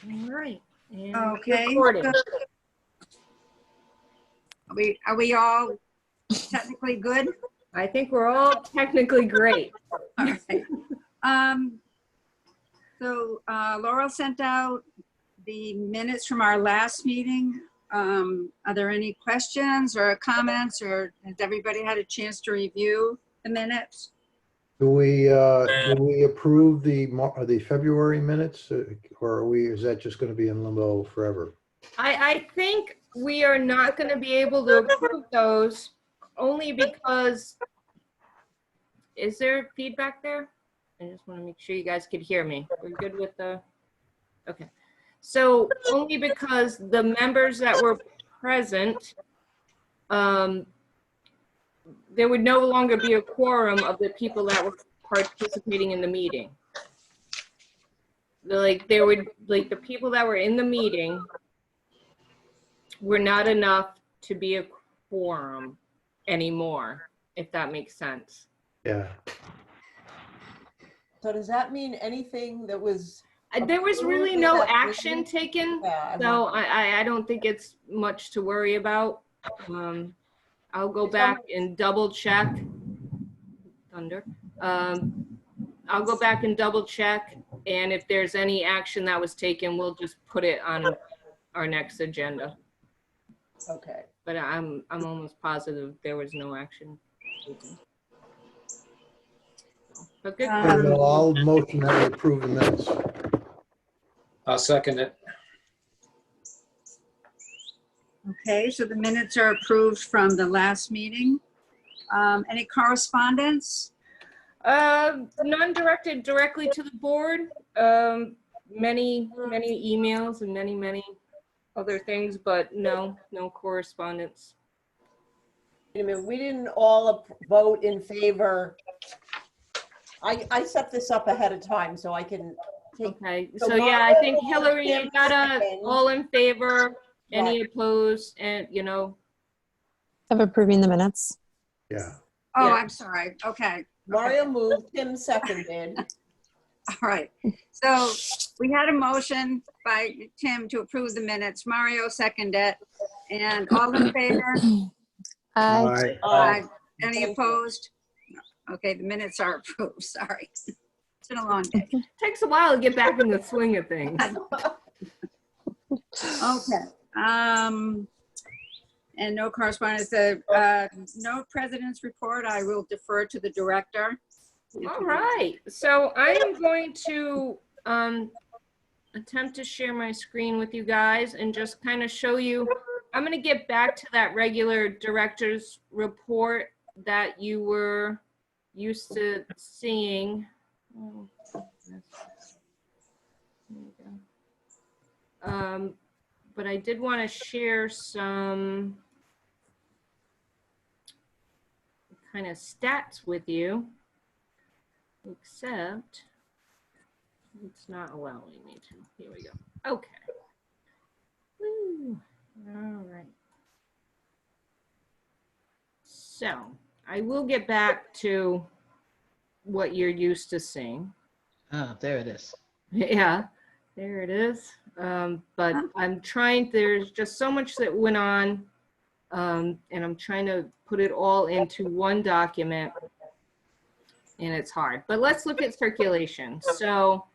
All right. And Okay. recording. Are we all technically good? I think we're all technically great. All right. So Laurel sent out the minutes from our last meeting. Are there any questions or comments, or has everybody had a chance to review the minutes? Do we approve the February minutes, or is that just going to be in limbo forever? I think we are not going to be able to approve those only because, is there feedback there? I just want to make sure you guys could hear me. We're good with the, okay. So only because the members that were present, there would no longer be a quorum of the people that were participating in the meeting. The people that were in the meeting were not enough to be a quorum anymore, if that makes sense. Yeah. So does that mean anything that was? There was really approved no in that action meeting? taken, Yeah, so I don't think it's much to worry about. I'll go back and double check. Thunder. I'll go back and double check, and if there's any action that was taken, we'll just put it on our next agenda. Okay. But I'm almost positive there was no action taken. But good. Well, I'll motion that we approve the minutes. I'll second it. Okay, so the minutes are approved from the last meeting. Any correspondence? None directed directly to the board. Many emails and many other things, but no correspondence. Wait a minute, we didn't all vote in favor. I set this up ahead of time so I can take. Okay, So so yeah, I think Mario, Hillary, you Tim got second. all in favor, any opposed, and Of approving the minutes. Yeah. Oh, Yeah. I'm sorry. Okay. Mario moved, Tim seconded. All right. So we had a motion by Tim to approve the minutes. Mario seconded it. And all in favor? Aye. Aye. Any opposed? No. Okay, the minutes are approved. Sorry. It's been a long day. takes a while to get back in the swing of things. Okay. And no correspondence. No president's report. I will defer to the director. All right, so I am going to attempt to share my screen with you guys and just kind of show you. I'm going to get back to that regular director's report that you were used to seeing. Oh, there you go. But I did want to share some kind of stats with you, except it's not allowing me to. Here we go. Okay. Woo. All right. So I will get back to what you're used to seeing. Ah, there it is. Yeah, there it is. But I'm trying, there's just so much that went on, and I'm trying to put it all into one document, and it's hard. But let's look at circulation. So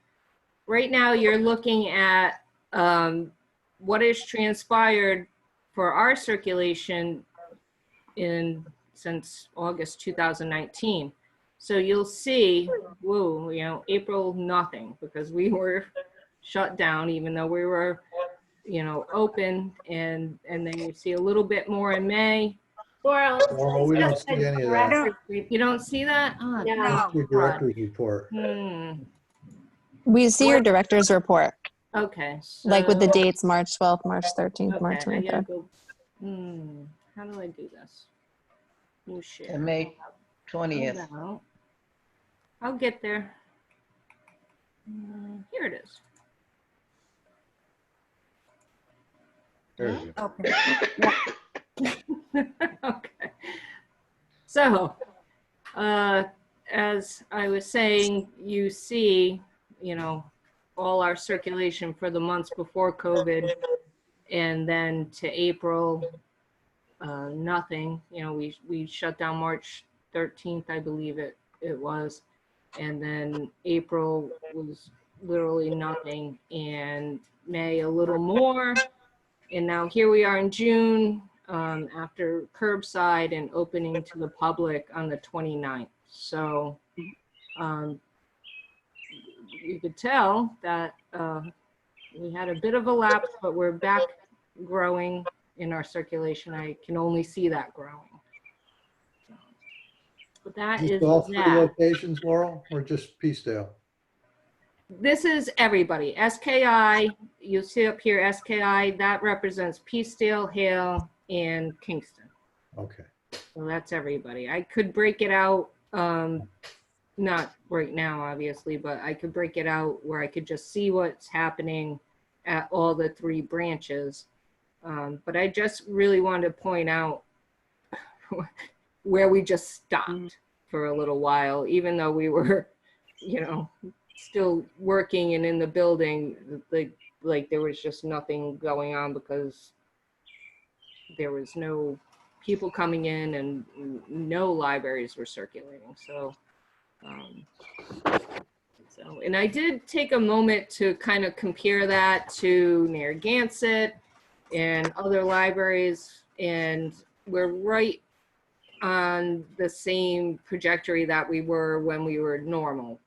right now you're looking at what has transpired for our circulation since August 2019. So you'll see, whoa, April, nothing, because we were shut down, even though we were, open, and then you see a little bit more in May. Laurel, Oh, we don't see any of that. you don't see that? Oh, No. Your director's report. We see your director's report, Okay. like with the so- dates, March 12th, March 13th, March Okay, I gotta 23rd. go. How do I do this? New share. And May 20th. Hold on. I'll get there. Here it is. There's it. Okay. Okay. So, as I was saying, you see, all our circulation for the months before COVID. And then to April, nothing. You know, we shut down March 13th, I believe it was. And then April was literally nothing. And May a little more. And now here we are in June, after curbside and opening to the public on the 29th. So you could tell that we had a bit of a lapse, but we're back growing in our circulation. I can only see that growing. But that Is is this all 3 that. locations, Laurel, or just Peacedale? This is everybody. SKI, you'll see up here, SKI, that represents Peacedale, Hale, and Kingston. Okay. So that's everybody. I could break it out, not right now, obviously, but I could break it out where I could just see what's happening at all the 3 branches. But I just really wanted to point out where we just stopped for a little while, even though we were, you know, still working and in the building, like there was just nothing going on because there was no people coming in and no libraries were circulating. So, and I did take a moment to kind of compare that to Narragansett and other libraries, and we're right on the same trajectory that we were when we were normal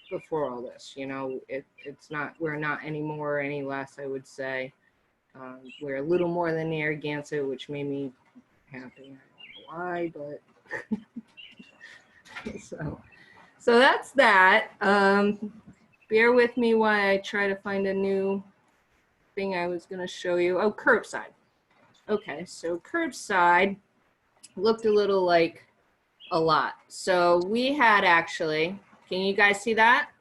before all this. You know, it's not, we're not any more or any less, I would say. We're a little more than Narragansett, which made me happy. I don't know why, but so that's that. Bear with me while I try to find a new thing I was going to show you. Oh, curbside. Okay, so curbside looked a little like a lot. So we had actually, can you guys see that?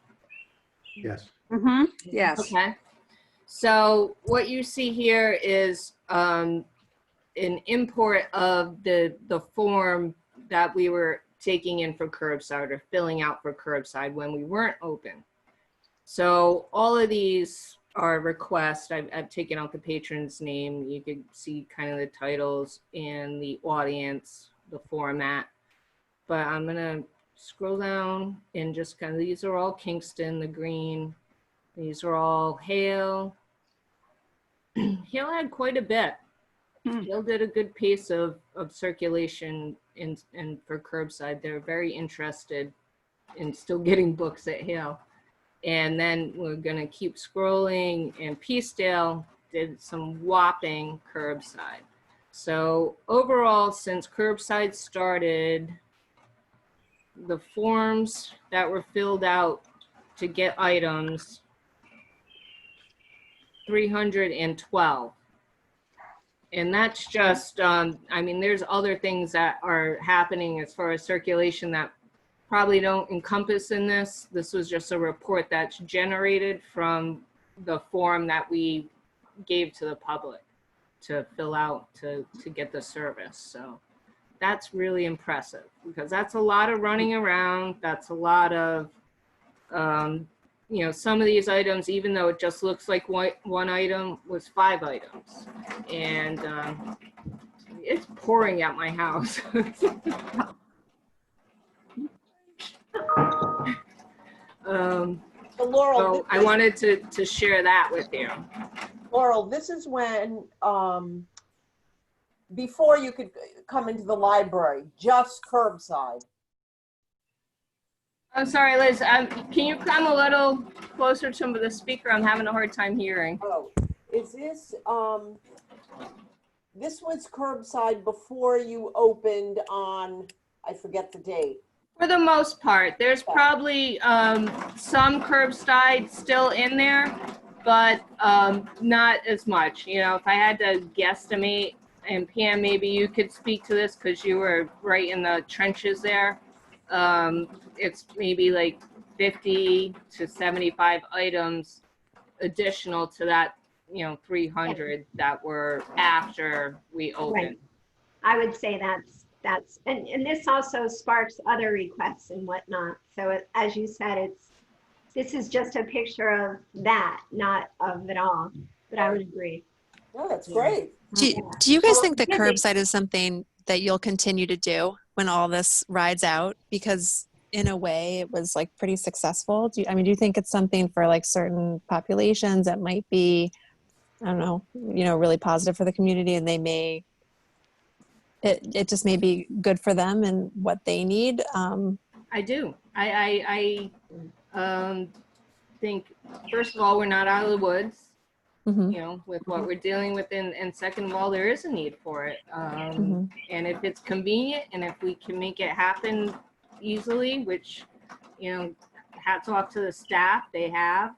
Yes. Mm-hmm. Yes. Okay. So what you see here is an import of the form that we were taking in for curbside or filling out for curbside when we weren't open. So all of these are requests. I've taken out the patron's name. You could see kind of the titles and the audience, the format. But I'm gonna scroll down and just kind of, these are all Kingston, the green. These are all Hale. Hale had quite a bit. Hale did a good pace of circulation in for curbside. They're very interested in still getting books at Hale. And then we're gonna keep scrolling, and Peacedale did some whopping curbside. So overall, since curbside started, the forms that were filled out to get items, 312. And that's just, I mean, there's other things that are happening as far as circulation that probably don't encompass in this. This was just a report that's generated from the form that we gave to the public to fill out to get the service. So that's really impressive because that's a lot of running around. That's a lot of, you know, some of these items, even though it just looks like one item, was 5 items. And it's pouring at my house. So Laurel, So I wanted to share that with you. Laurel, this is when, before you could come into the library, just curbside. I'm sorry, Liz, can you come a little closer to the speaker? I'm having a hard time hearing. Oh, is this, this was curbside before you opened on, I forget the date. For the most part, there's probably some curbside still in there, but not as much. You know, if I had to guesstimate, and Pam, maybe you could speak to this because you were right in the trenches there. It's maybe like 50 to 75 items additional to that, you know, 300 that were after we opened. Right. I would say that's and this also sparks other requests and whatnot. So as you said, this is just a picture of that, not of it all, but I would agree. No, that's great. Do you guys think that Busy. curbside is something that you'll continue to do when all this rides out? Because in a way it was like pretty successful. Do you think it's something for like certain populations that might be, I don't know, really positive for the community, and it just may be good for them and what they need? I do. I think, first of all, we're not out of the woods, Mhm, with what we're dealing with, and second of all, there is a need for it. mhm. And if it's convenient and if we can make it happen easily, which, hats off to the staff, they have,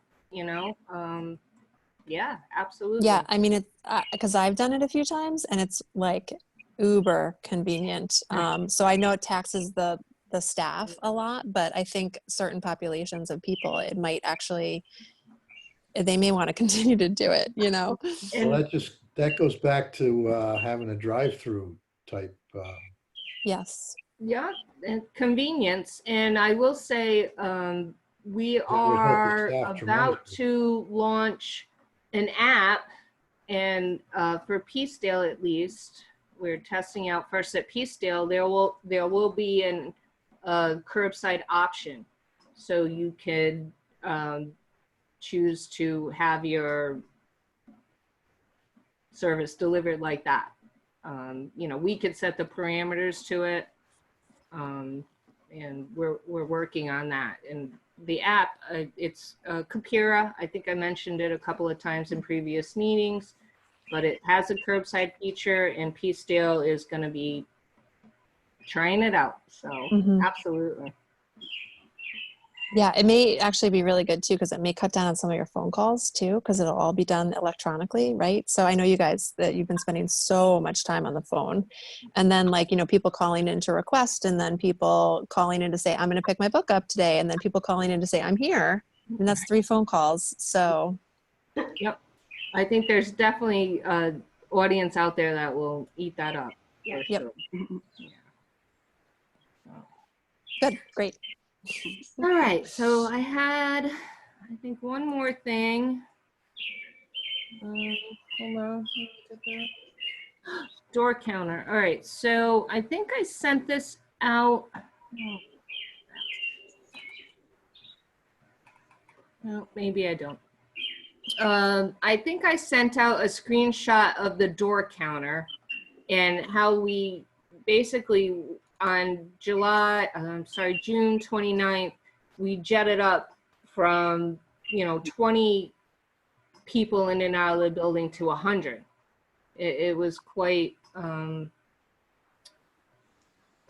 yeah, absolutely. Yeah, I mean, it because I've done it a few times and it's like uber convenient. So I know it taxes the staff a lot, but I think certain populations of people, it might actually, they may want to continue to do it, Well, And that goes back to having a drive-through type. Yes. yeah, and convenience. And I will say, we That would help the are staff about tremendously. to launch an app, and for Peacedale at least, we're testing out first at Peacedale. There will be an curbside option, so you could choose to have your service delivered like that. We could set the parameters to it, and we're working on that. And the app, it's Kapira. I think I mentioned it a couple of times in previous meetings, but it has a curbside feature, and Peacedale is going to be trying it out. So Mhm. absolutely. Yeah, it may actually be really good too, because it may cut down on some of your phone calls too, because it'll all be done electronically, right? So I know you guys that you've been spending so much time on the phone, and then people calling in to request, and then people calling in to say, I'm going to pick my book up today, and then people calling in to say, I'm here, and that's 3 phone calls. So Yep. I think there's definitely an audience out there that will eat that up. For Yep. sure. good, great. All right, so I had, I think, one more thing. Hold on. Door counter. All right, so I think I sent this out. No, maybe I don't. I think I sent out a screenshot of the door counter and how we basically on June 29th, we jetted up from, 20 people in and out of the building to 100. It was quite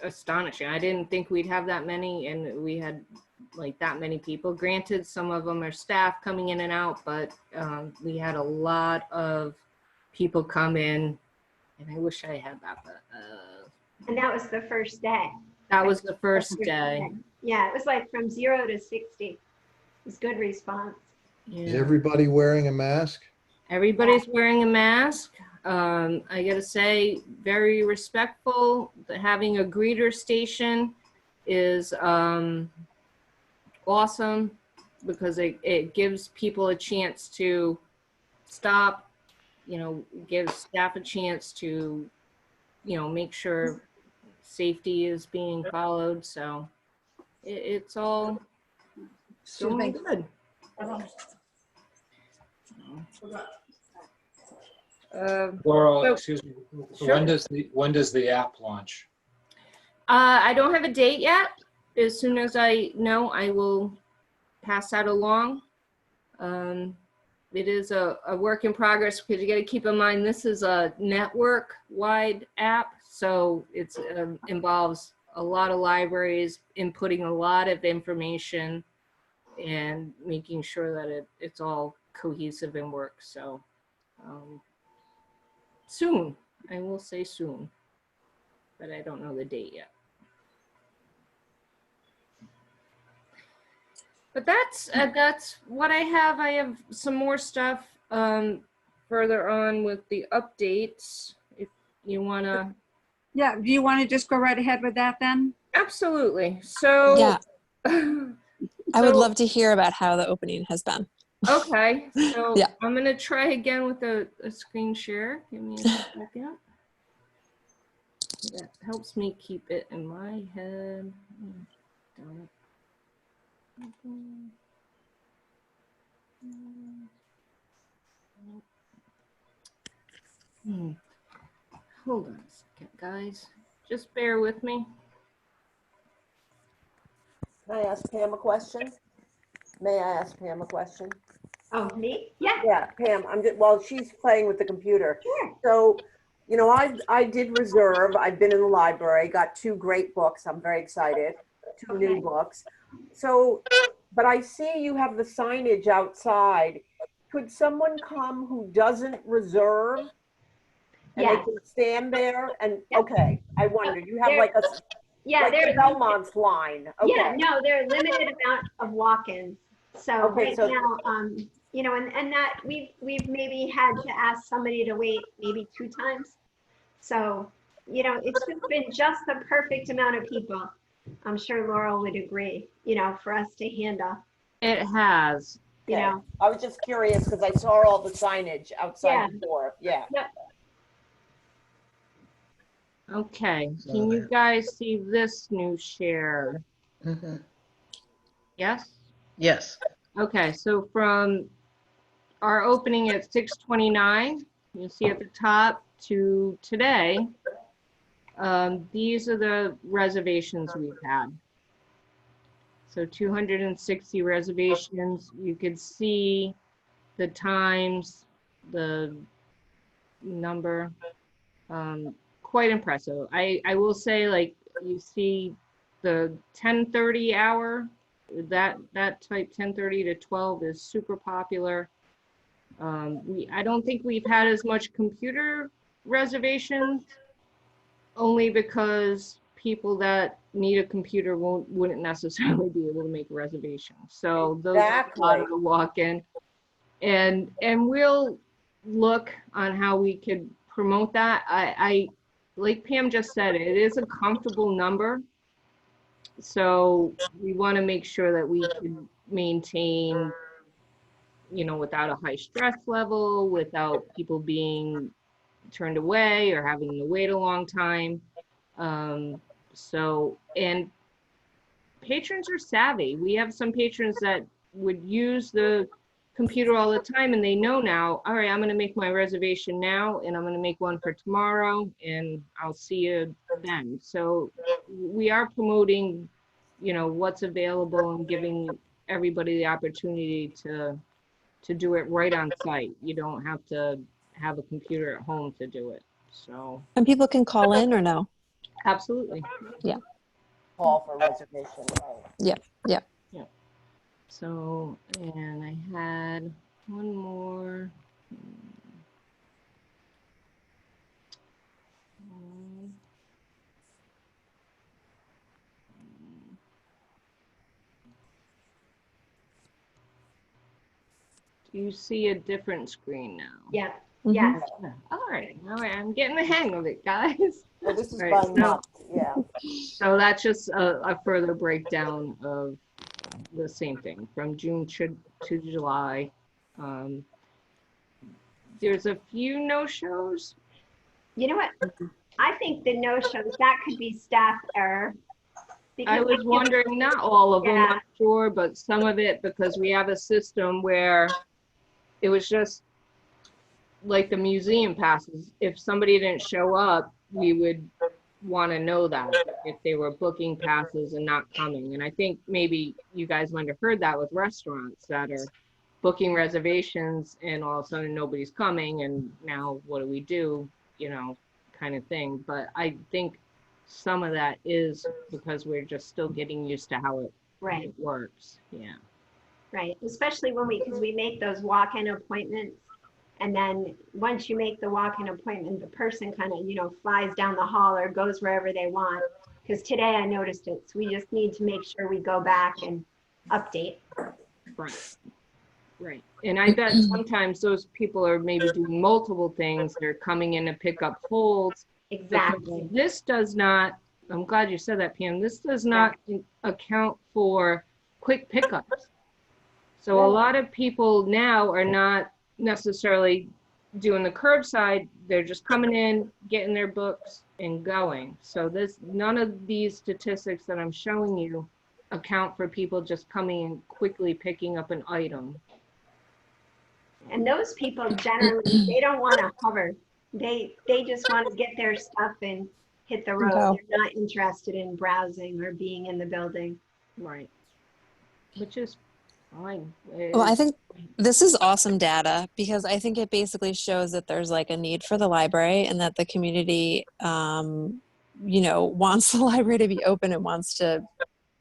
astonishing. I didn't think we'd have that many, and we had like that many people. Granted, some of them are staff coming in and out, but we had a lot of people come in, and I wish I had that, but And that was the first day. that was the first day. Yeah, it was like from 0 to 60. It was good response. Is Yeah. everybody wearing a mask? Everybody's wearing a mask. I gotta say, very respectful. Having a greeter station is awesome, because it gives people a chance to stop, gives staff a chance to, make sure safety is being followed. So it's all going good. Laurel, So- excuse me, Sure. when does the app launch? I don't have a date yet. As soon as I know, I will pass that along. It is a work in progress, because you got to keep in mind this is a network-wide app, so it involves a lot of libraries inputting a lot of information and making sure that it's all cohesive and works. So soon, I will say soon, but I don't know the date yet. But that's what I have. I have some more stuff further on with the updates, if you want to. Yeah, do you want to just go right ahead with that then? Absolutely. So Yeah. I would So- love to hear about how the opening has been. Okay, so Yeah. I'm gonna try again with a screen share. Give me a second. That helps me keep it in my head. Darn it. Hold on a second, guys. Just bear with me. Can I ask Pam a question? May I ask Pam a question? Oh, me? Yeah, Yeah, Pam, I'm just, while she's playing with the computer. sure. So, you know, I did reserve, I've been in the library, got 2 great books. I'm very excited. 2 new Okay. books. So, but I see you have the signage outside. Could someone come who doesn't reserve? And they Yeah, can stand there and, Yep. okay, I wondered, you have There- like a, yeah, like the they're, Belmont's line, yeah, okay. no, there are limited amount of walk-ins. So Okay, right so- now, you know, and that we've maybe had to ask somebody to wait maybe 2 times. So, you know, it's just been just the perfect amount of people. I'm sure Laurel would agree, you know, for us to handle, It has. you Okay. know. I was just curious because I saw all the signage outside the door, yeah. Okay, So can you there. guys see this new share? Mhm. Yes? Yes. Okay, so from our opening at 6:29, you'll see at the top to today, these are the reservations we've had. So 260 reservations. You could see the times, the number. Quite impressive. I will say, like, you see the 10:30 hour, that type 10:30 to 12 is super popular. I don't think we've had as much computer reservations, only because people that need a computer wouldn't necessarily be able to make a reservation. So those are a lot of the walk-in, and we'll look on how we could promote that. I like Pam just said, it is a comfortable number. So we want to make sure that we can maintain, you know, without a high stress level, without people being turned away or having to wait a long time. And patrons are savvy. We have some patrons that would use the computer all the time, and they know now, all right, I'm going to make my reservation now, and I'm going to make one for tomorrow, and I'll see you then. So we are promoting, you know, what's available and giving everybody the opportunity to do it right on site. You don't have to have a computer at home to do it. So And people can call in or no? absolutely. Call for reservation, right? Yeah. So, and I had one more. Do you see a different screen now? Yeah, Mhm. yeah. All right, I'm getting the hang of it, guys. So this is Right, by so- month, yeah. So that's just a further breakdown of the same thing from June to July. There's a few no-shows. You know what? I think the no-shows, that could be staff error. I because was wondering, not all of them, Yeah. I'm sure, but some of it, because we have a system where it was just like the museum passes. If somebody didn't show up, we would want to know that if they were booking passes and not coming. And I think maybe you guys might have heard that with restaurants that are booking reservations and all of a sudden nobody's coming, and now what do we do, you know, kind of thing. But I think some of that is because we're just still getting used to how it Right, works. Yeah. right. Especially when because we make those walk-in appointments. And then once you make the walk-in appointment, the person kind of, you know, flies down the hall or goes wherever they want. Because today I noticed it. So we just need to make sure we go back and update. Right. And I bet sometimes those people are maybe doing multiple things. They're coming in to pick up holds. Exactly. This does not, I'm glad you said that, Pam, this does not account for quick pickups. So a lot of people now are not necessarily doing the curbside. They're just coming in, getting their books and going. So none of these statistics that I'm showing you account for people just coming and quickly picking up an item. And those people generally, they don't want to hover. They just want to get their stuff and hit the road. Go. They're not interested in browsing or being in the building. Right. Which is fine. Well, I think this is awesome data because I think it basically shows that there's like a need for the library and that the community, you know, wants the library to be open and wants to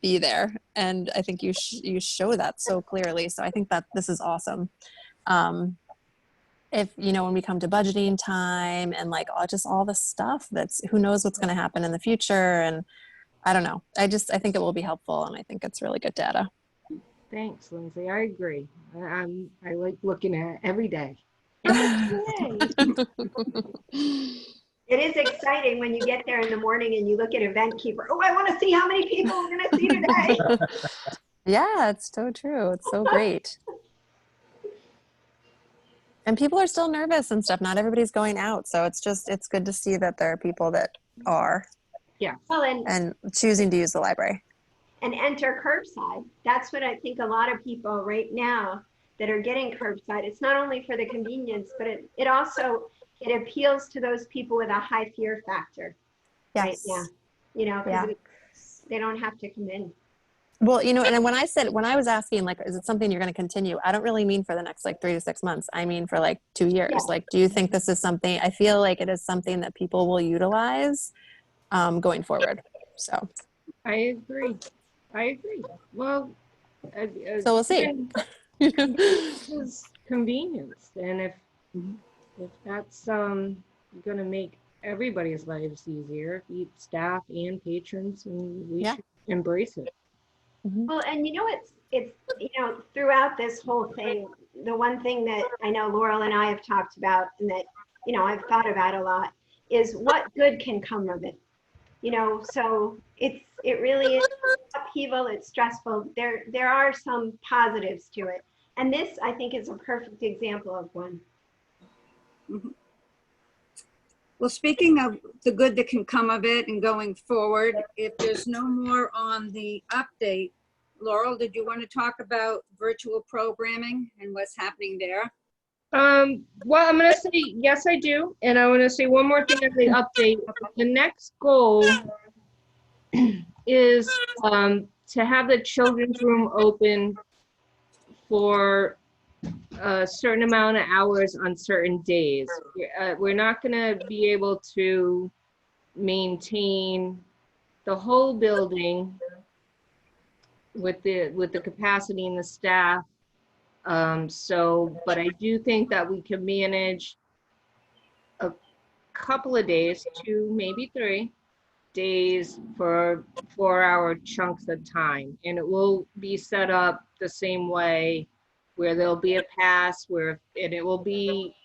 be there. And I think you show that so clearly. So I think that this is awesome. If, you know, when we come to budgeting time and like just all the stuff who knows what's going to happen in the future. And I don't know. I think it will be helpful. And I think it's really good data. Thanks, Lindsay. I agree. I like looking at it every day. It is exciting when you get there in the morning and you look at Event Keeper. Oh, I want to see how many people we're going to see today. Yeah, it's so true. It's so great. And people are still nervous and stuff. Not everybody's going out. So it's good to see that there are people that are. Yeah. Well, and choosing to use the library. And enter curbside. That's what I think a lot of people right now that are getting curbside. It's not only for the convenience, but it also appeals to those people with a high fear factor. Yes. Right? Yeah. You know, because they don't have to come in. Well, you know, and when I was asking, like, is it something you're going to continue? I don't really mean for the next like 3 to 6 months. I mean for like 2 years. Yeah. Like, do you think this is something? I feel like it is something that people will utilize going forward. So I agree. Well, so we'll see. This is convenience, and if that's going to make everybody's lives easier, staff and patrons, and we should embrace it. Well, and you know, it's you know, throughout this whole thing, the one thing that I know Laurel and I have talked about and that, you know, I've thought about a lot is what good can come of it. You know, so it really is upheaval, it's stressful. There are some positives to it. And this, I think, is a perfect example of one. Mhm. Well, speaking of the good that can come of it and going forward, if there's no more on the update, Laurel, did you want to talk about virtual programming and what's happening there? Well, I'm going to say, yes, I do. And I want to say one more thing on the update. The next goal is to have the children's room open for a certain amount of hours on certain days. We're not going to be able to maintain the whole building with the capacity and the staff. But I do think that we can manage a couple of days, 2, maybe 3 days for 4-hour chunks of time. And it will be set up the same way where there'll be a pass and it will be,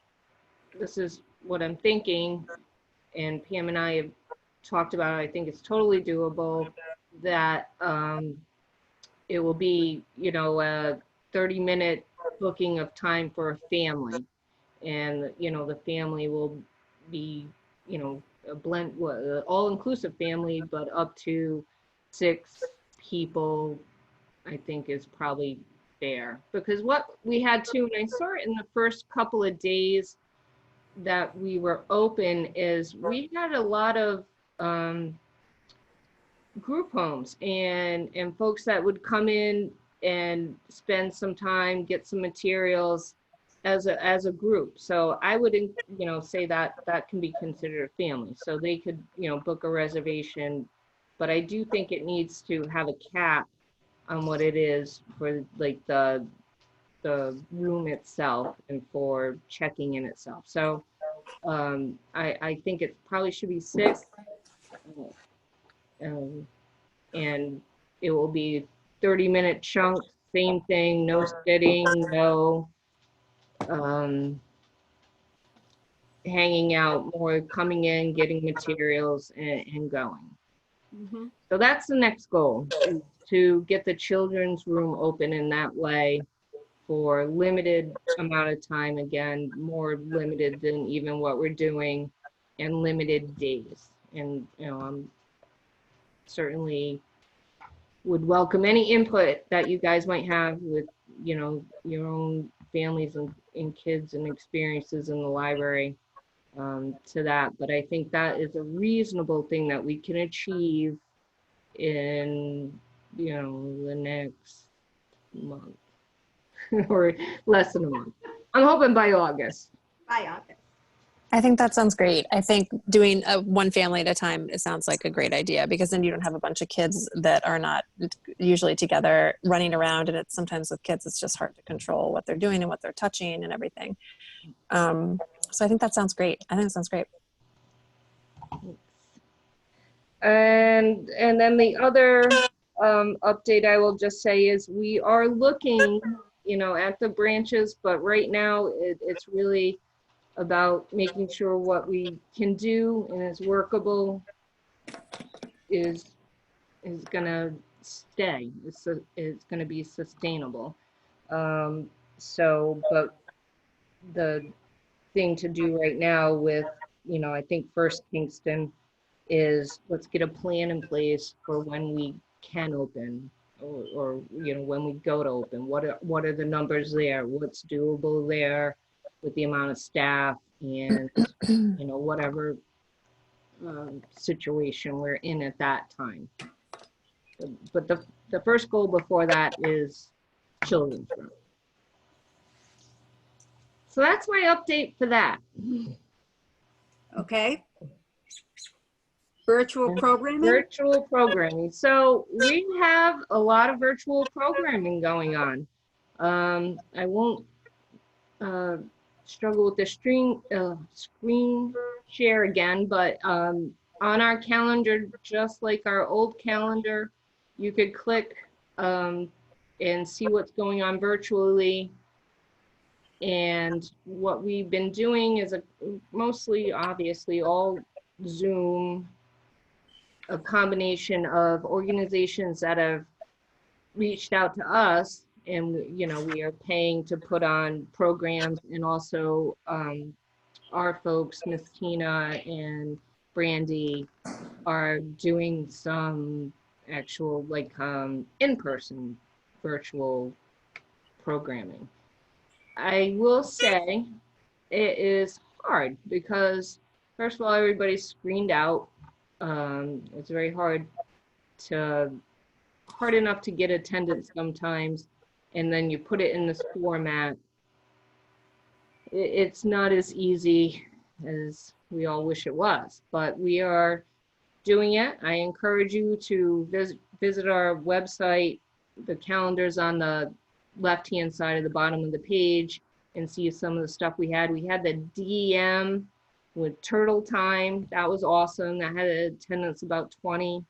this is what I'm thinking, and Pam and I have talked about it, I think it's totally doable, that it will be, you know, a 30-minute booking of time for a family. And, you know, the family will be, you know, a blend, all-inclusive family, but up to 6 people, I think is probably fair. Because what we had to, and I saw it in the first couple of days that we were open, is we had a lot of group homes and folks that would come in and spend some time, get some materials as a group. So I would, you know, say that can be considered a family. So they could, you know, book a reservation, but I do think it needs to have a cap on what it is for like the room itself and for checking in itself. So I think it probably should be 6. And it will be 30-minute chunks, same thing, no sitting, no hanging out, more coming in, getting materials and going. Mm-hmm. So that's the next goal, is to get the children's room open in that way for limited amount of time, again, more limited than even what we're doing, and limited days. And, you know, I'm certainly would welcome any input that you guys might have with, you know, your own families and kids and experiences in the library to that. But I think that is a reasonable thing that we can achieve in, you know, the next month or less than a month. I'm hoping by August. By August. I think that sounds great. I think doing one family at a time, it sounds like a great idea, because then you don't have a bunch of kids that are not usually together running around. And it's sometimes with kids, it's just hard to control what they're doing and what they're touching and everything. So I think that sounds great. I think it sounds great. And then the other update I will just say is we are looking, you know, at the branches, but right now it's really about making sure what we can do and is workable is gonna stay. It's gonna be sustainable. But the thing to do right now with, you know, I think First Kingston is let's get a plan in place for when we can open, or you know, when we go to open. What are the numbers there? What's doable there with the amount of staff and you know, whatever situation we're in at that time. But the first goal before that is children's room. So that's my update for that. Okay. Virtual programming? Virtual programming. So we have a lot of virtual programming going on. I won't struggle with the screen share again, but on our calendar, just like our old calendar, you could click and see what's going on virtually. And what we've been doing is mostly, obviously, all Zoom, a combination of organizations that have reached out to us, and you know, we are paying to put on programs, and also our folks, Miss Tina and Brandy, are doing some actual like in-person virtual programming. I will say it is hard because first of all, everybody's screened out. It's very hard enough to get attendance sometimes, and then you put it in this format. It's not as easy as we all wish it was, but we are doing it. I encourage you to visit our website. The calendar's on the left-hand side of the bottom of the page, and see some of the stuff we had. We had the DEM with Turtle Time. That was awesome. That had an attendance about 20.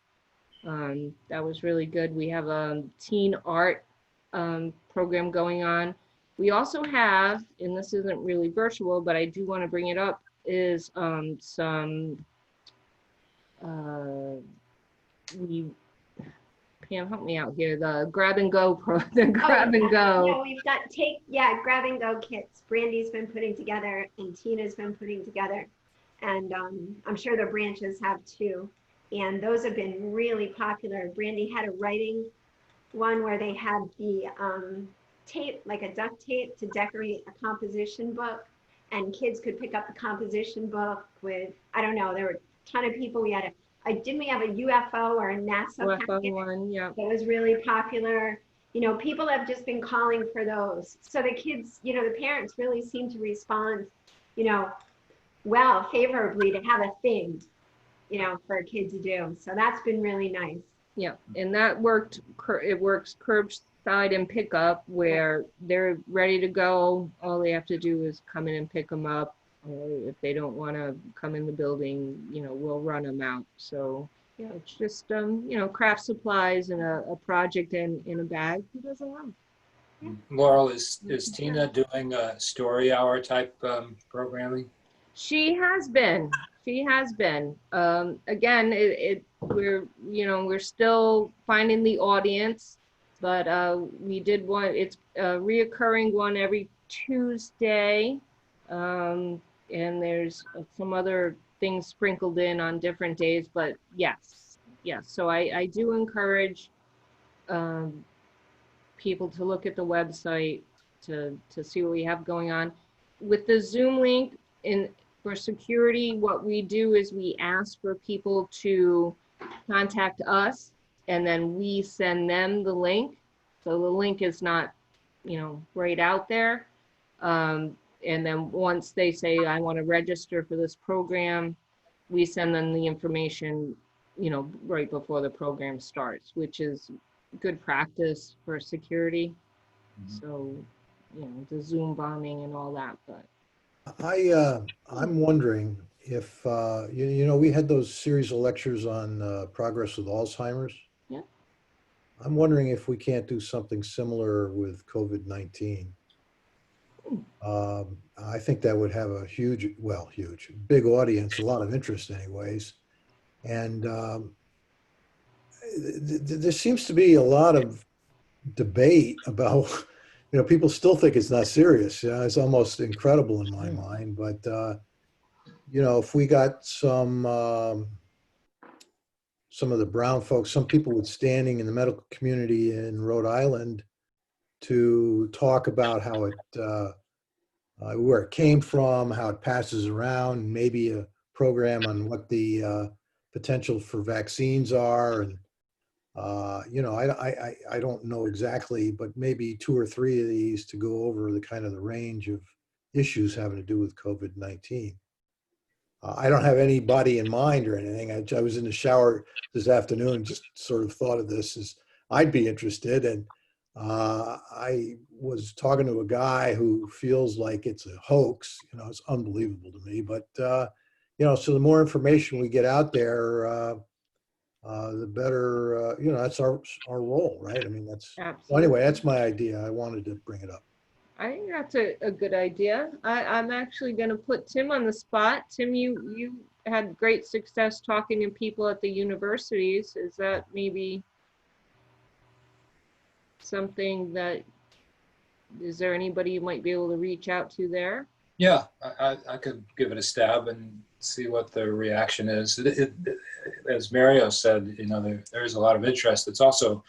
That was really good. We have a teen art program going on. We also have, and this isn't really virtual, but I do want to bring it up, is Pam, help me out here. The grab and go and go. Yeah, we've got grab and go kits. Brandy's been putting together and Tina's been putting together, and I'm sure the branches have too. And those have been really popular. Brandy had a writing one where they had the tape, like a duct tape, to decorate a composition book, and kids could pick up the composition book with, I don't know, there were a ton of people. We had didn't we have a UFO or a NASA packet? One, yeah. That was really popular. You know, people have just been calling for those. So the kids, you know, the parents really seem to respond, you know, well, favorably to have a thing, you know, for a kid to do. So that's been really nice. Yeah, and that worked. It works curbside and pickup, where they're ready to go. All they have to do is come in and pick them up. If they don't want to come in the building, you know, we'll run them out. So yeah, it's just you know, craft supplies and a project in a bag. Who doesn't know? Laurel, is Tina doing a story hour type programming? She has been. She has been. Again, we're still finding the audience, but we did one. It's a reoccurring one every Tuesday, and there's some other things sprinkled in on different days. But yes, yes. So I do encourage um, people to look at the website to see what we have going on. With the Zoom link, for security, what we do is we ask for people to contact us, and then we send them the link. So the link is not, right out there. And then once they say, I want to register for this program, we send them the information, right before the program starts, which is good practice for security. So, the Zoom bombing and all that, but I'm wondering if, we had those series of lectures on progress with Alzheimer's. Yeah. I'm wondering if we can't do something similar with COVID-19. I think that would have a huge, big audience, a lot of interest anyways. And there seems to be a lot of debate about, people still think it's not serious. It's almost incredible in my mind. But, if we got some of the brown folks, some people with standing in the medical community in Rhode Island to talk about how it, where it came from, how it passes around, maybe a program on what the potential for vaccines are. And, I don't know exactly, but maybe 2 or 3 of these to go over the kind of the range of issues having to do with COVID-19. I don't have anybody in mind or anything. I was in the shower this afternoon and just sort of thought of this as I'd be interested. And I was talking to a guy who feels like it's a hoax. It's unbelievable to me. But, so the more information we get out there, the better, that's our role, right? I mean, well, absolutely. anyway, that's my idea. I wanted to bring it up. I think that's a good idea. I'm actually going to put Tim on the spot. Tim, you had great success talking to people at the universities. Is that maybe something is there anybody you might be able to reach out to there? Yeah, I could give it a stab and see what the reaction is. As Mario said, there is a lot of interest. It's also,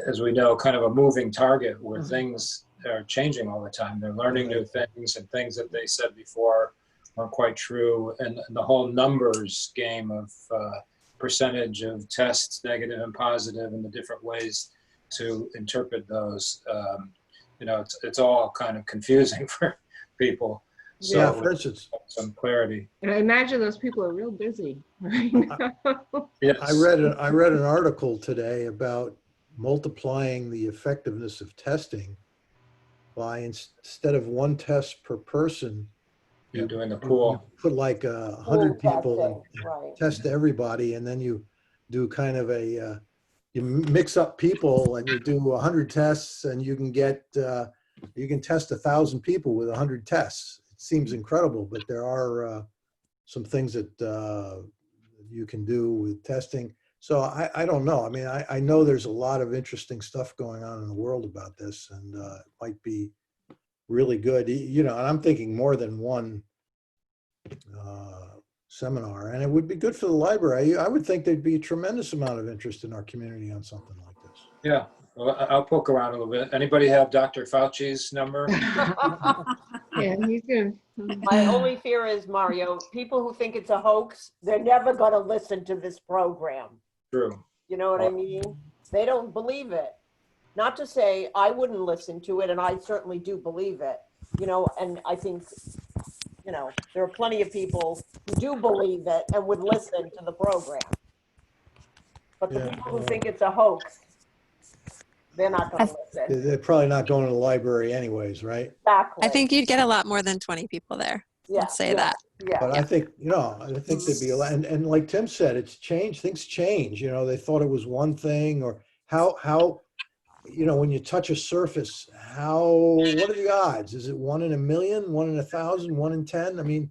as we know, kind of a moving target where things are changing all the time. They're learning new things, and things that they said before weren't quite true. And the whole numbers game of percentage of tests, negative and positive, and the different ways to interpret those, it's all kind of confusing for people. So Yeah, for instance, some clarity. And I imagine those people are real busy right now. Yes. I read an article today about multiplying the effectiveness of testing by, instead of 1 test per person, You're doing the you pool. put like 100 people and Right. test everybody, and then you do kind of you mix up people and you do 100 tests, and you can test 1,000 people with 100 tests. It seems incredible, but there are some things that you can do with testing. So I don't know. I mean, I know there's a lot of interesting stuff going on in the world about this, and it might be really good. And I'm thinking more than one seminar, and it would be good for the library. I would think there'd be a tremendous amount of interest in our community on something like this. Yeah, well, I'll poke around a little bit. Anybody have Dr. Fauci's number? Yeah, he's good. My only fear is, Mario, people who think it's a hoax, they're never going to listen to this program. True. You know what I mean? They don't believe it. Not to say I wouldn't listen to it, and I certainly do believe it, and I think, there are plenty of people who do believe it and would listen to the program. But the people who think it's a hoax, they're not going to listen. They're probably not going to the library anyways, right? Exactly. I think you'd get a lot more than 20 people there. Let's say that. Yeah. But I think, I think there'd be a lot, and like Tim said, it's changed, things change, they thought it was one thing, or how, when you touch a surface, what are the odds? Is it 1 in a million, 1 in 1,000, 1 in 10? I mean,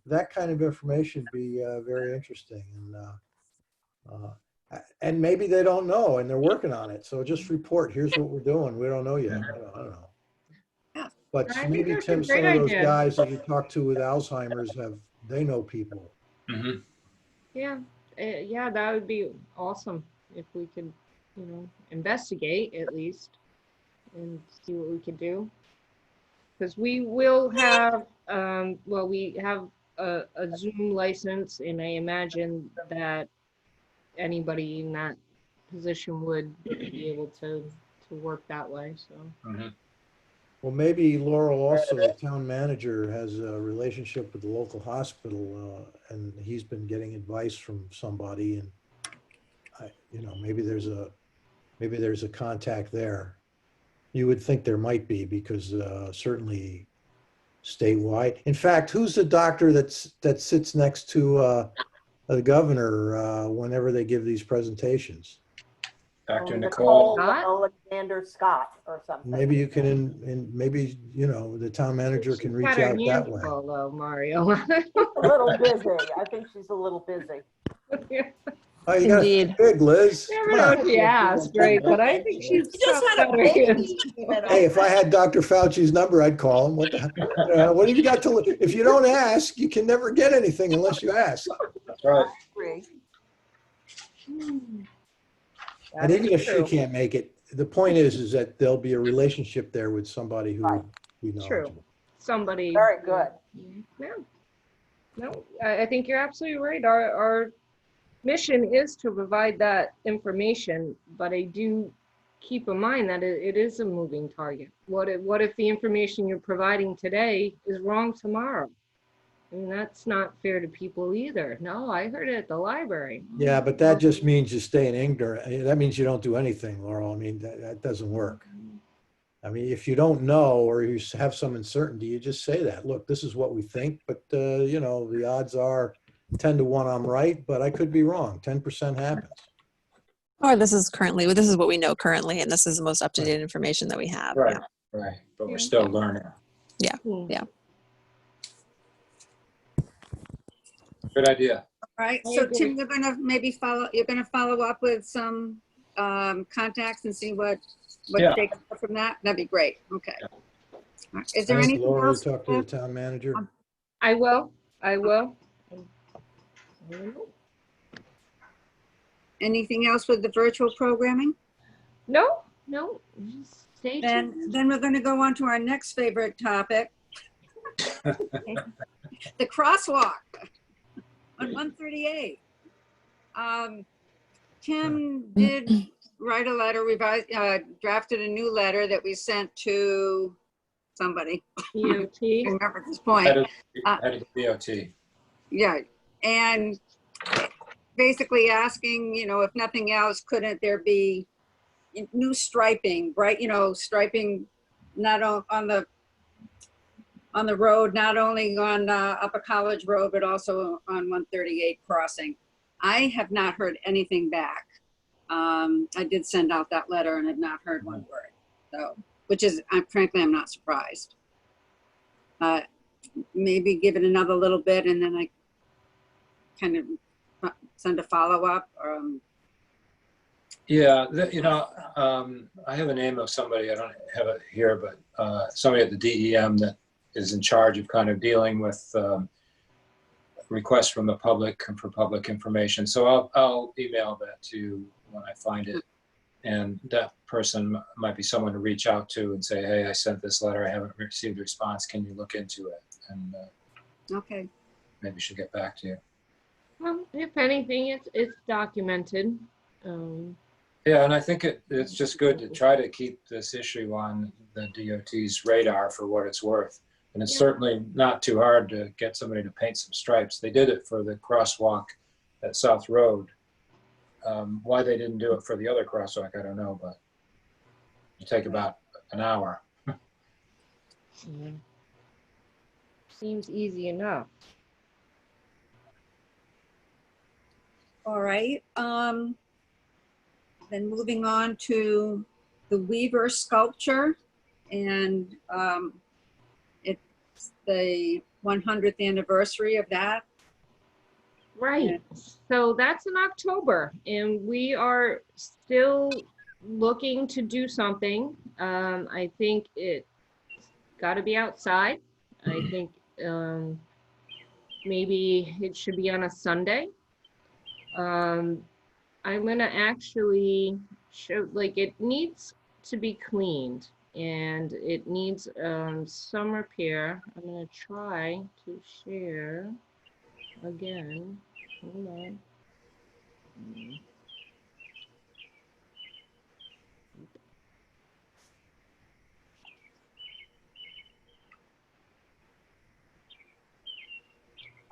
that kind of information would be very interesting. And maybe they don't know and they're working on it. So just report, here's what we're doing. We don't know yet. I don't know. Yeah. But I think maybe that's a Tim, great some of those idea. guys that you talk to with Alzheimer's they know people. Mhm. Yeah, yeah, that would be awesome if we could, investigate at least and see what we could do. Because we will have, well, we have a Zoom license, and I imagine that anybody in that position would be able to work that way. So, Mhm. Well, maybe Laurel also, the town manager, has a relationship with the local hospital, and he's been getting advice from somebody, and maybe there's a contact there. You would think there might be because certainly statewide. In fact, who's the doctor that sits next to the governor whenever they give these presentations? Dr. Nicole Nicole. Scott? Alexander Scott or something. Maybe you can, and maybe the town manager can she's reach got her out that hands way. full, though, Mario. She's a little busy. I think she's a little busy. Oh, you got to Indeed. think big, Liz. Never Come know on. if she asked, right? But I think she's She just got had a her hands baby. full. Hey, if I had Dr. Fauci's number, I'd call him. What the hell? What have you got to? If you don't ask, you can never get anything unless you ask. That's right. Agree. And That even is if she true. can't make it, the point is that there'll be a relationship there with somebody who Right. would be True. knowledgeable. Somebody. Very good. Yeah. No, I think you're absolutely right. Our mission is to provide that information, but I do keep in mind that it is a moving target. What if the information you're providing today is wrong tomorrow? I mean, that's not fair to people either. No, I heard it at the library. Yeah, but that just means you stay in ignorant. That means you don't do anything, Laurel. I mean, that doesn't work. I mean, if you don't know or you have some uncertainty, you just say that. Look, this is what we think, but the odds are 10 to 1 I'm right, but I could be wrong. 10% happens. Or this is what we know currently, and this is the most up-to-date information that we have. Right. Yeah. Right. But we're still learning. Hmm. Yeah. Good idea. All right, I so agree. Tim, you're gonna follow up with some contacts and see what Yeah. they got from that? That'd be great, okay. Yeah. All right, is there Thank anything Laura, you else? talk to the town manager. I will. Anything else with the virtual programming? No, just stay tuned. Then we're gonna go on to our next favorite topic. The crosswalk on 138. Tim did write a letter, drafted a new letter that we sent to somebody. EOT. I remember at this point. Headed to DOT. Yeah, and basically asking, if nothing else, couldn't there be new striping, right? Striping not on the road, not only on Upper College Road, but also on 138 crossing. I have not heard anything back. I did send out that letter and have not heard one word. So, which is, frankly, I'm not surprised. Maybe give it another little bit and then I kind of send a follow-up. Yeah, I have a name of somebody, I don't have it here, but somebody at the DEM that is in charge of kind of dealing with requests from the public and for public information. So I'll email that to you when I find it. And that person might be someone to reach out to and say, hey, I sent this letter, I haven't received a response, can you look into it? And Okay. maybe she'll get back to you. Well, if anything, it's documented. Yeah, and I think it's just good to try to keep this issue on the DOT's radar for what it's worth. And it's certainly not too hard to get somebody to paint some stripes. They did it for the crosswalk at South Road. Why they didn't do it for the other crosswalk, I don't know, but it'll take about an hour. Seems easy enough. All right. Then moving on to the Weaver sculpture, and it the 100th anniversary of that. Right. So that's in October, and we are still looking to do something. I think it's got to be outside. I think maybe it should be on a Sunday. I'm gonna actually show, like, it needs to be cleaned and it needs some repair. I'm gonna try to share again. Hold on.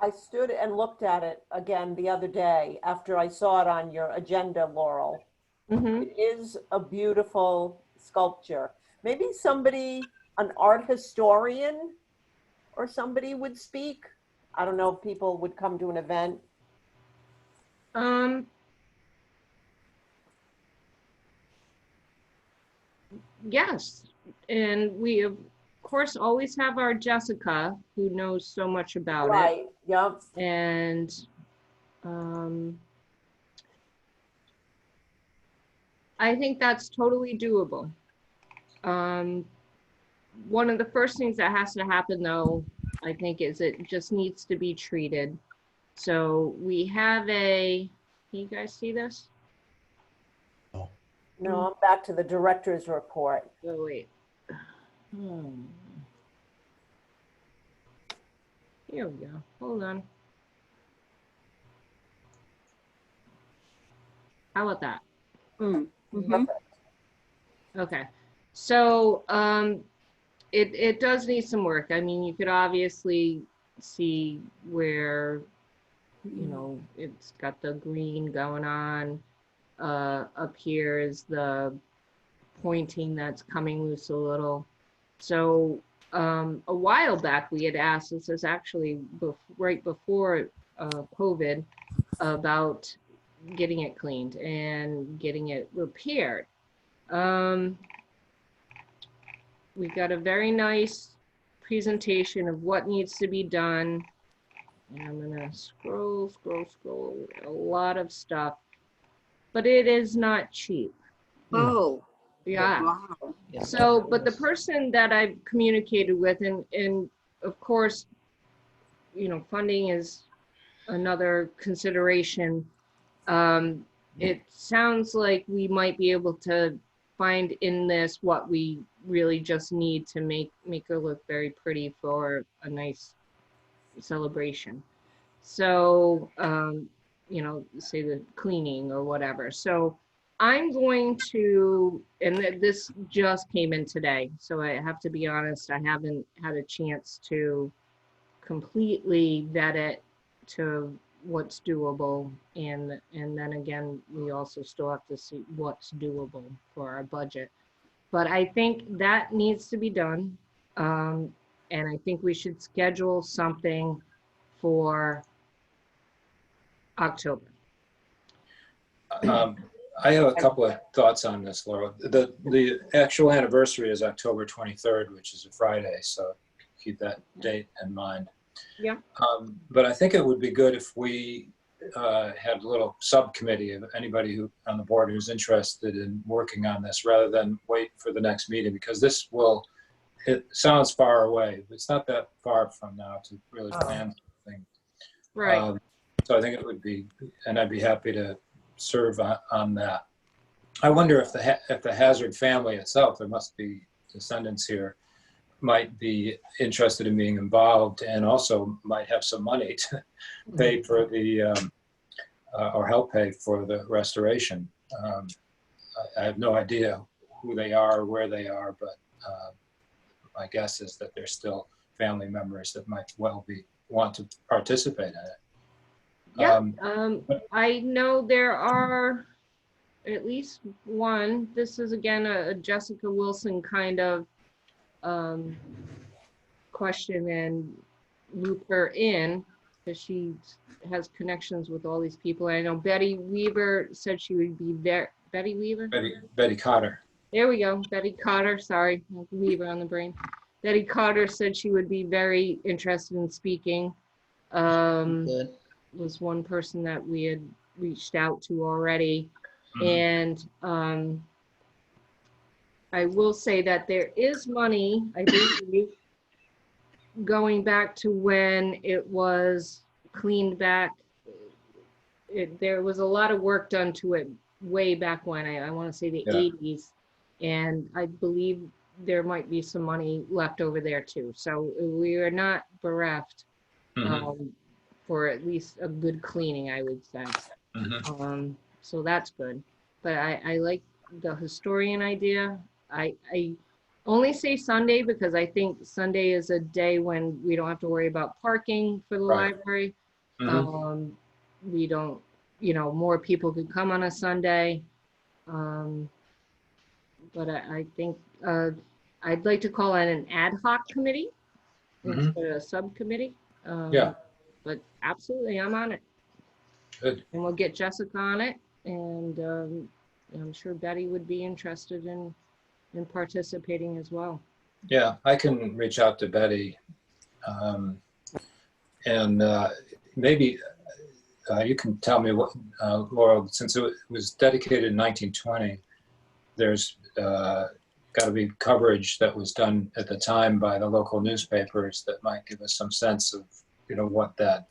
I stood and looked at it again the other day after I saw it on your agenda, Laurel. Mm-hmm. It is a beautiful sculpture. Maybe somebody, an art historian or somebody would speak. I don't know if people would come to an event. Yes, and we of course always have our Jessica who knows so much about it, Right, yep. and um, I think that's totally doable. One of the first things that has to happen, though, I think, is it just needs to be treated. So we have a, can you guys see this? Oh, No, I'm back to the director's report. Oh, wait. Here we go. Hold on. How about that? Mhm. Okay. So it does need some work. I mean, you could obviously see where, you know, it's got the green going on. Up here is the pointing that's coming loose a little. So a while back we had asked, this is actually right before COVID, about getting it cleaned and getting it repaired. We got a very nice presentation of what needs to be done. And I'm gonna scroll, a lot of stuff, but it is not cheap. Oh, Yeah. wow. Yeah, So, that but the was- person that I've communicated with, and of course, you know, funding is another consideration. It sounds like we might be able to find in this what we really just need to make her look very pretty for a nice celebration. So, you know, say the cleaning or whatever. So I'm going to, and this just came in today, so I have to be honest, I haven't had a chance to completely vet it to what's doable, and then again, we also still have to see what's doable for our budget. But I think that needs to be done, and I think we should schedule something for October. I have a couple of thoughts on this, Laura. The actual anniversary is October 23rd, which is a Friday, so keep that date in mind. Yeah. But I think it would be good if we had a little subcommittee of anybody who on the board who's interested in working on this, rather than wait for the next meeting, because this will, it sounds far away, but it's not that far from now to really plan something. Right. So I think it would be, and I'd be happy to serve on that. I wonder if the Hazard family itself, there must be descendants here, might be interested in being involved, and also might have some money to pay for the or help pay for the restoration. I have no idea who they are or where they are, but my guess is that they're still family members that might well want to participate in it. Yeah. I know there are at least one. This is again a Jessica Wilson kind of question, and loop her in because she has connections with all these people. I know Betty Weaver said she would be there. Betty Weaver? Betty Cotter. There we go. Betty Cotter. Sorry, Weaver on the brain. Betty Carter said she would be very interested in speaking. Good. Was one person that we had reached out to already. Mhm. And I will say that there is money, I believe, going back to when it was cleaned back. There was a lot of work done to it way back when, I want to say the Yeah. 80s. And I believe there might be some money left over there too. So we are not bereft Mhm. for at least a good cleaning, I would say. So that's good. But I like the historian idea. I only say Sunday because I think Sunday is a day when we don't have to worry about parking for the Right. library. Mhm. We don't, more people could come on a Sunday. Um, but I think I'd like to call it an ad hoc committee Mhm. instead of a subcommittee. Yeah, But absolutely, I'm on it. good. And we'll get Jessica on it. And I'm sure Betty would be interested in participating as well. Yeah, I can reach out to Betty. Um, and maybe you can tell me what, Laurel, since it was dedicated in 1920, there's got to be coverage that was done at the time by the local newspapers that might give us some sense of, what that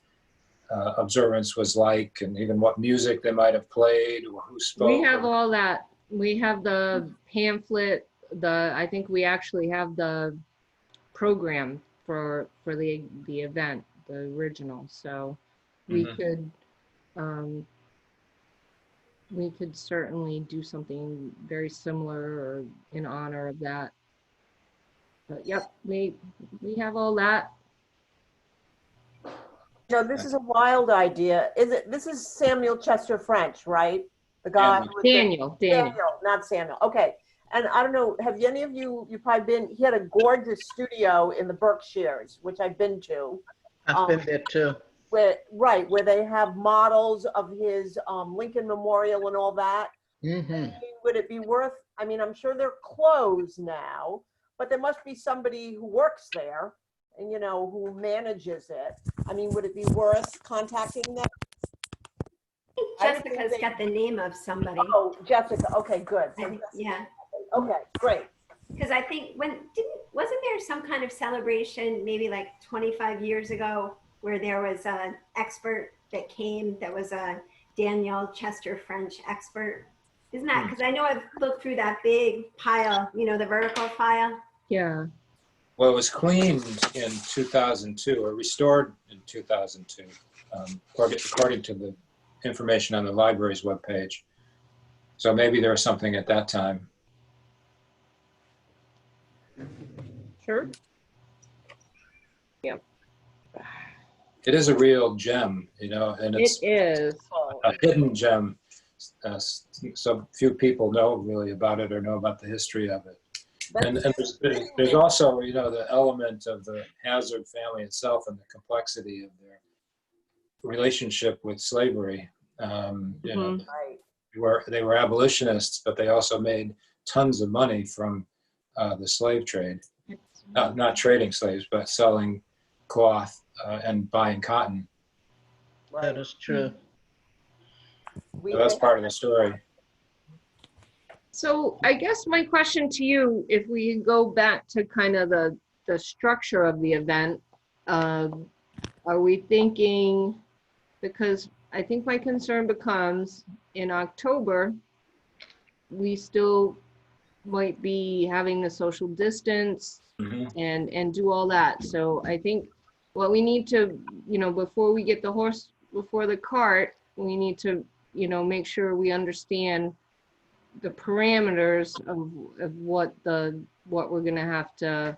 observance was like, and even what music they might have played or who We spoke. have all that. We have the pamphlet. I think we actually have the program for the event, the original. So we Mhm. could um, we could certainly do something very similar or in honor of that. But yep, we have all that. This is a wild idea. This is Samuel Chester French, right? The guy And with the Daniel. Daniel, not Samuel. Okay. And I don't know, have any of you've probably been, he had a gorgeous studio in the Berkshires, which I've been to. I've been there too. Where they have models of his Lincoln Memorial and all that. Mm-hmm. Would it be worth, I'm sure they're closed now, but there must be somebody who works there and, who manages it. Would it be worth contacting them? I would think Jessica's they- got the name of somebody. Oh, Jessica. Okay, good. I think, yeah. Okay, great. Because I think wasn't there some kind of celebration maybe like 25 years ago where there was an expert that came that was a Daniel Chester French expert? Isn't that, because I know I've looked through that big pile, the vertical file. Yeah. well, it was cleaned in 2002 or restored in 2002, according to the information on the library's webpage. So maybe there was something at that time. Sure. It is a real gem, and It it's is. a hidden gem. So few people know really about it or know about the history of it. And there's also, the element of the Hazard family itself and the complexity of their relationship with slavery. Mhm. Right. They were abolitionists, but they also made tons of money from the slave trade. Not trading slaves, but selling cloth and buying cotton. That is true. We So that's may part of the story. So I guess my question to you, if we go back to kind of the structure of the event, are we thinking, because I think my concern becomes in October, we still might be having the social distance Mhm. and do all that. So I think what we need to, before we get the horse before the cart, we need to, make sure we understand the parameters of what we're gonna have to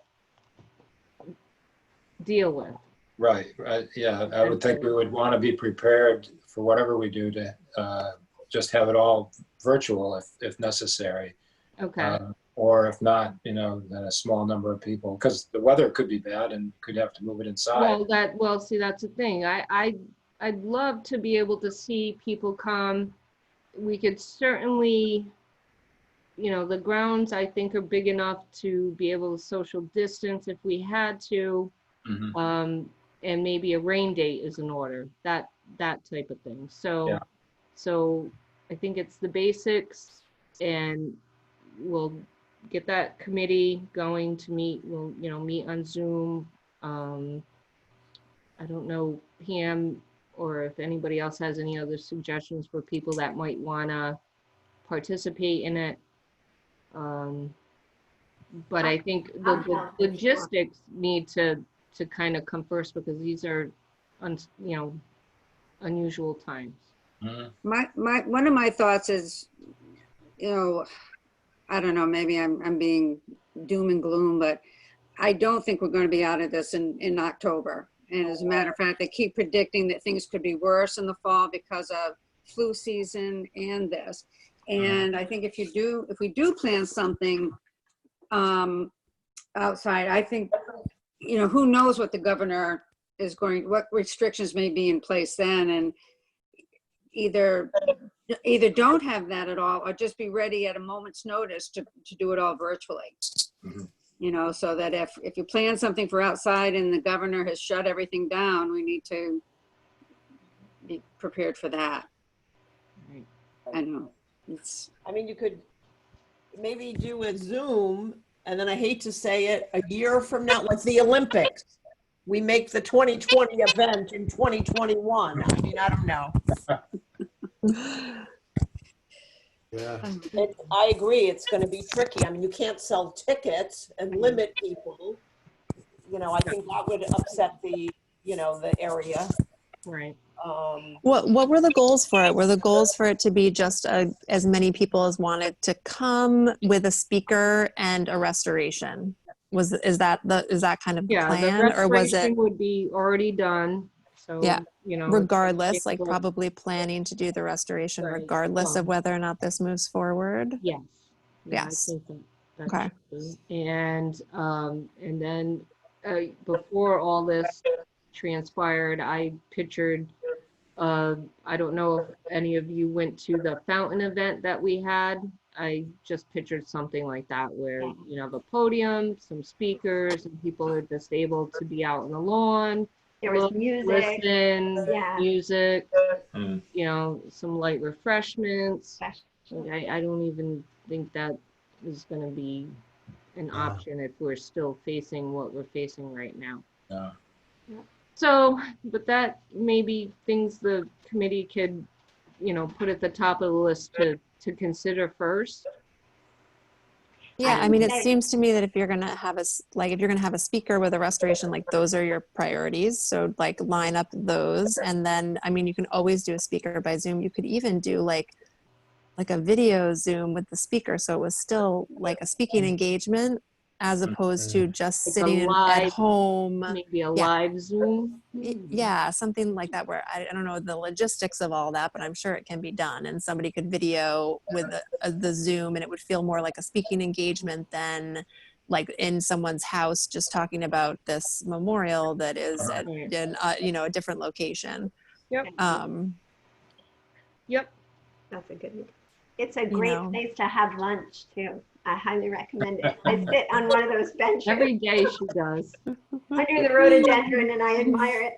deal with. Right. Yeah, I would think we would want to be prepared for whatever we do to just have it all virtual if necessary. Okay. Or if not, then a small number of people, because the weather could be bad and could have to move it inside. See, that's the thing. I'd love to be able to see people come. We could certainly, you know, the grounds I think are big enough to be able to social distance if we had to. Mhm. And maybe a rain date is in order, that type of thing. So, Yeah. so I think it's the basics, and we'll get that committee going to meet. We'll, you know, meet on Zoom. I don't know, Pam, or if anybody else has any other suggestions for people that might wanna participate in it. But I think I'll the help if you want. logistics need to kind of come first, because these are, you know, unusual times. Mhm. One of my thoughts is, you know, I don't know, maybe I'm being doom and gloom, but I don't think we're going to be out of this in October. And as a matter of fact, they keep predicting that things could be worse in the fall because of flu season and this. And I think if we do plan something outside, I think, you know, who knows what the governor is what restrictions may be in place then, and either don't have that at all, or just be ready at a moment's notice to do it all virtually. Mhm. You know, so that if you plan something for outside and the governor has shut everything down, we need to be prepared for that. Right. I know. I mean, you could maybe do a Zoom, and then I hate to say it, a year from now, like the Olympics, we make the 2020 event in 2021. I mean, I don't know. Yeah. I agree, it's going to be tricky. I mean, you can't sell tickets and limit people. You know, I think that would upset the, you know, the area. Right. What were the goals for it? Were the goals for it to be just as many people as wanted to come, with a speaker and a restoration? Is that kind of the Yeah, the plan, or was it? restoration would be already done. So, Yeah. you know, Regardless, like probably planning to do the restoration Right. regardless of whether or not this moves forward. Yes. Yeah, Yes. I think that Okay. should be. And then before all this transpired, I pictured, I don't know if any of you went to the fountain event that we had. I just pictured something like that, where, Yeah. you know, the podium, some speakers, and people are just able to be out on the lawn, There was look, music. listen, Yeah. music, Mm. you know, some light refreshments. Special. Like, I don't even think that is going to be an option if we're still facing what we're facing right now. Yeah. So, but that may be things the committee could, you know, put at the top of the list to consider first. Yeah, I I mean, would it say- seems to me that if you're gonna have a speaker with a restoration, like those are your priorities. So like line up those, and then I mean, you can always do a speaker by Zoom. You could even do like a video Zoom with the speaker, so it was still like a speaking engagement as opposed to just Like a sitting at live, home. maybe a Yeah. live Zoom. Yeah, something like that, where I don't know the logistics of all that, but I'm sure it can be done, and somebody could video with the Zoom, and it would feel more like a speaking engagement than like in someone's house just talking about this memorial that is at in you know, a different location. Yep. Yep. That's a good one. It's a You great know. place to have lunch too. I highly recommend it. I sit on one of those benches Every day she does. under the rhododendron and I admire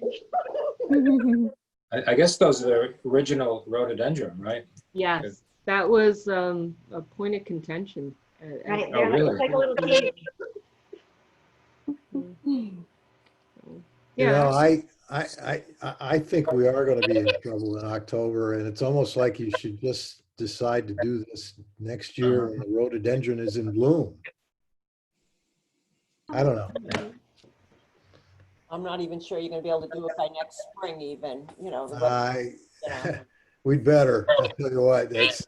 it. I guess those are the original rhododendron, right? Yes, that was a point of contention. Right, Oh, really? it's like a little cake. You know, Yeah, I think we are going to be in trouble in October, and it's almost like you should just decide to do this next year when the rhododendron is in bloom. I don't know. I'm not even sure you're going to be able to do it by next spring even, you know. The weather, you know. We'd better. I'll tell you what, that's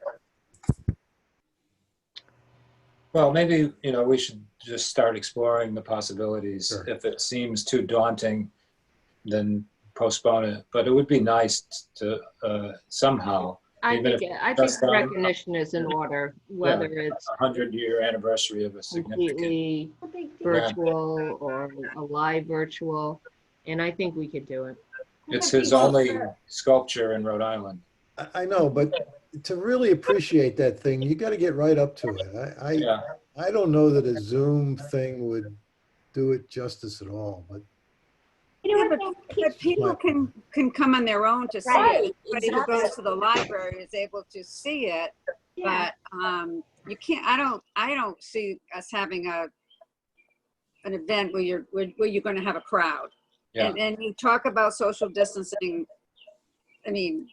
Well, maybe, you know, we should just start exploring the possibilities. Sure. If it seems too daunting, then postpone it. But it would be nice to somehow, I even think if I think just the on recognition is in order, whether it's 100-year anniversary of a significant completely No big deal. virtual or a live virtual, and I think we could do it. It's his only sculpture in Rhode Island. I know, but to really appreciate that thing, you got to get right up to it. Yeah, I don't know that a Zoom thing would do it justice at all, but You know Yeah, what? but people can come on their own to see Right, it. Anybody who exactly. goes to the library is able to see it, Yeah. but you can't. I don't see us having an event where you're going to have a crowd. yeah. And you talk about social distancing. I mean,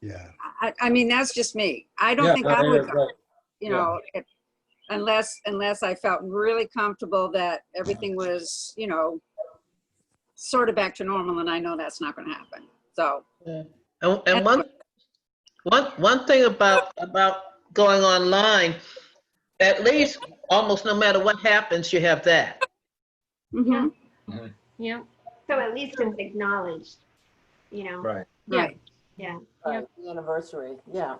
yeah. I mean that's just me. I don't Yeah, think no, I would you're go. right. You know, unless I felt really comfortable that everything was, you know, sort of back to normal, and I know that's not going to happen. So, Yeah. And one thing about going online, at least almost no matter what happens, you have that. mhm, Mhm. Yeah, So at least it's acknowledged, you know? Right. yeah, right. Yeah. Right, the anniversary, yeah.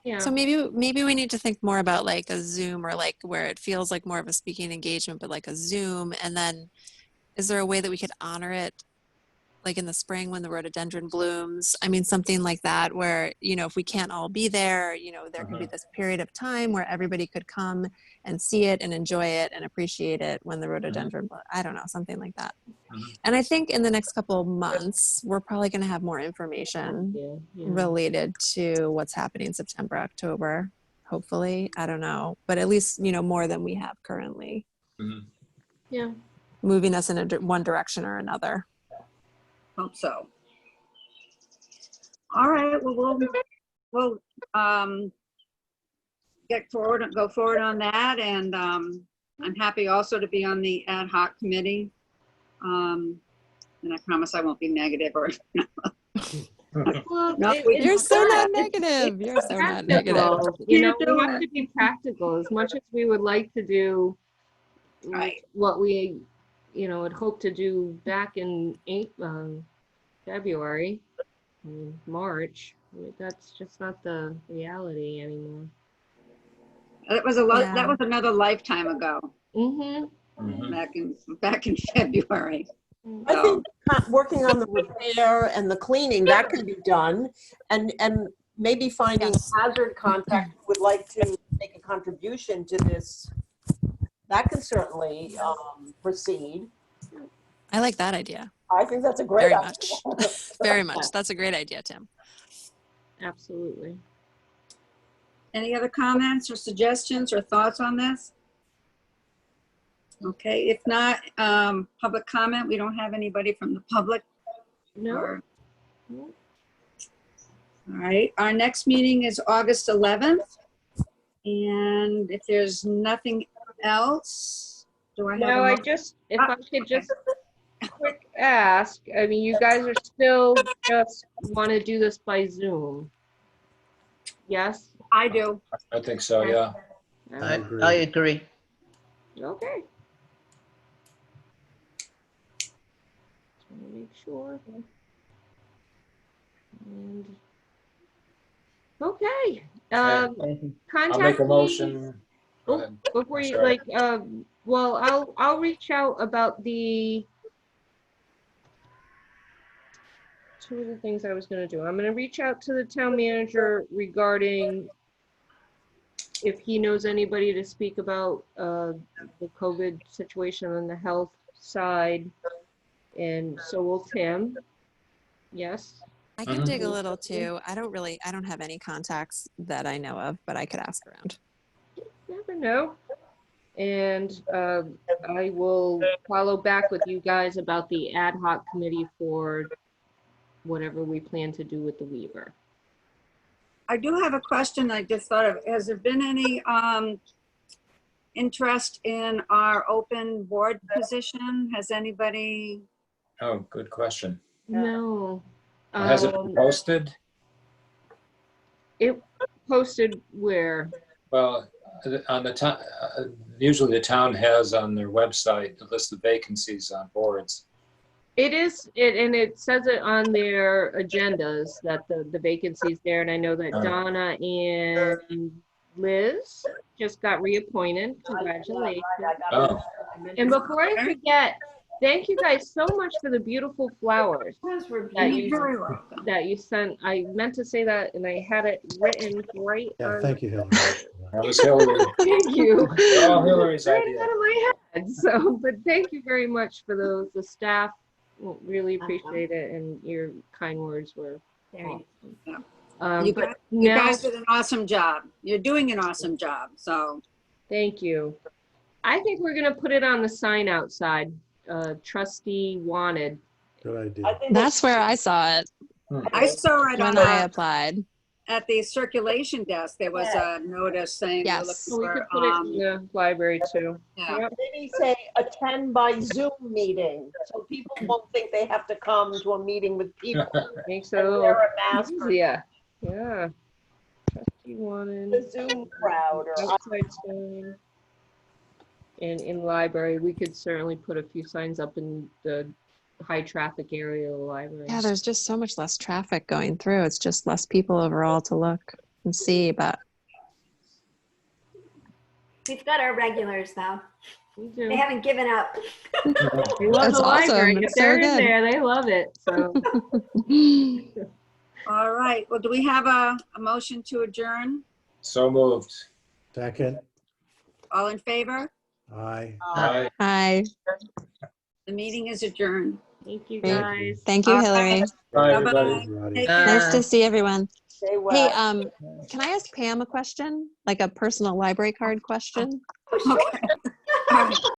yeah. So maybe we need to think more about like a Zoom or like where it feels like more of a speaking engagement, but like a Zoom. And then is there a way that we could honor it like in the spring when the rhododendron blooms? I mean, something like that where, you know, if we can't all be there, you know, there could be this period of time where everybody could come and see it and enjoy it and appreciate it when the rhododendron, I don't know, something like that. Mhm. And I think in the next couple of months, we're probably going to have more information Yeah, yeah. related to what's happening September, October, hopefully. I don't know, but at least, you know, more than we have currently, Mhm. Yeah. moving us in one direction or another. Hope so. All right. Well, we'll go forward on that, and I'm happy also to be on the ad hoc committee. And I promise I won't be negative or Well, no. You're so not it's negative. You're so not negative. practical. You know, Can't do we have it. to be practical as much as we would like to do Right. what we, you know, had hoped to do back in February, March. That's just not the reality anymore. That was a lot. Yeah. That was another lifetime ago, Mm-hmm. Mhm. back in February. I So, think working on the repair and the cleaning, that can be done. And maybe finding Yes. hazard contact who would like to make a contribution to this, that can certainly proceed. I like that idea I think that's a great very idea. much. Very much. That's a great idea, Tim. Absolutely. any other comments or suggestions or thoughts on this? Okay, if not, public comment. We don't have anybody from the public. No. Or, No. all right, our next meeting is August 11th. And if there's nothing else, do I have Now, a I motion? just, if I could just quick ask, I mean, you guys are still just want to do this by Zoom? Yes? I do. I think so, yeah. I agree. I agree. Okay. Just want to make sure. And, okay. I'll Contact make a me. motion. Go Oh, ahead. before I'm you, sorry. like, well, I'll reach out about two of the things I was gonna do. I'm gonna reach out to the town manager regarding if he knows anybody to speak about the COVID situation on the health side, and so will Tim. Yes. I can Mhm. dig a little too. I don't have any contacts that I know of, but I could ask around. Never know. And I will follow back with you guys about the ad hoc committee for whatever we plan to do with the Weaver. I do have a question I just thought of. Has there been any interest in our open board position? Has anybody? Oh, good question. No. Has it been posted? It posted where? Well, on the town, usually the town has on their website a list of vacancies on boards. It is, and it says it on their agendas that the vacancy's there, and I know that Donna and Liz just got reappointed. Congratulations. Oh, And before I forget, thank you guys so much for the beautiful flowers Those were that You're you very welcome. sent. I meant to say that, and I had it written right Yeah, on. thank you, Hillary. That was Hillary. Thank you. They're all Hillary's Right idea. out of my head. So, but thank you very much for those. The staff really appreciate it, and your kind words were Very awesome. You But guys, you now, guys did an awesome job. You're doing an awesome job, so. thank you. I think we're gonna put it on the sign outside. Trustee wanted. Good I idea. think That's where I saw it I saw it on when I the, applied. at the circulation desk. There was a notice saying they're Yes. So we looking could for, put it in the library too. yeah. Yep. maybe say attend by Zoom meeting, so people won't think they have to come to a meeting with people. Makes it And a wear little a mask or easier. Yeah. Trustee wanted. the Zoom crowd or Outside sign. And in library, we could certainly put a few signs up in the high traffic area of the library. Yeah, there's just so much less traffic going through. It's just less people overall to look and see, but We've got our regulars though. We do. They haven't given up. They love That's the library. awesome. If It's so they're in good. there, they love it. So All right, well, do we have a motion to adjourn? So moved. Second, All in favor? aye. Aye. hi. The meeting is adjourned. thank you Great. guys. Thank you, All Hillary. right. Bye, Bye-bye. everybody. Everybody. Take Uh, care. Nice to see everyone. stay well. Hey, can I ask Pam a question? Like a personal library card question? Oh, sure. Okay. All right.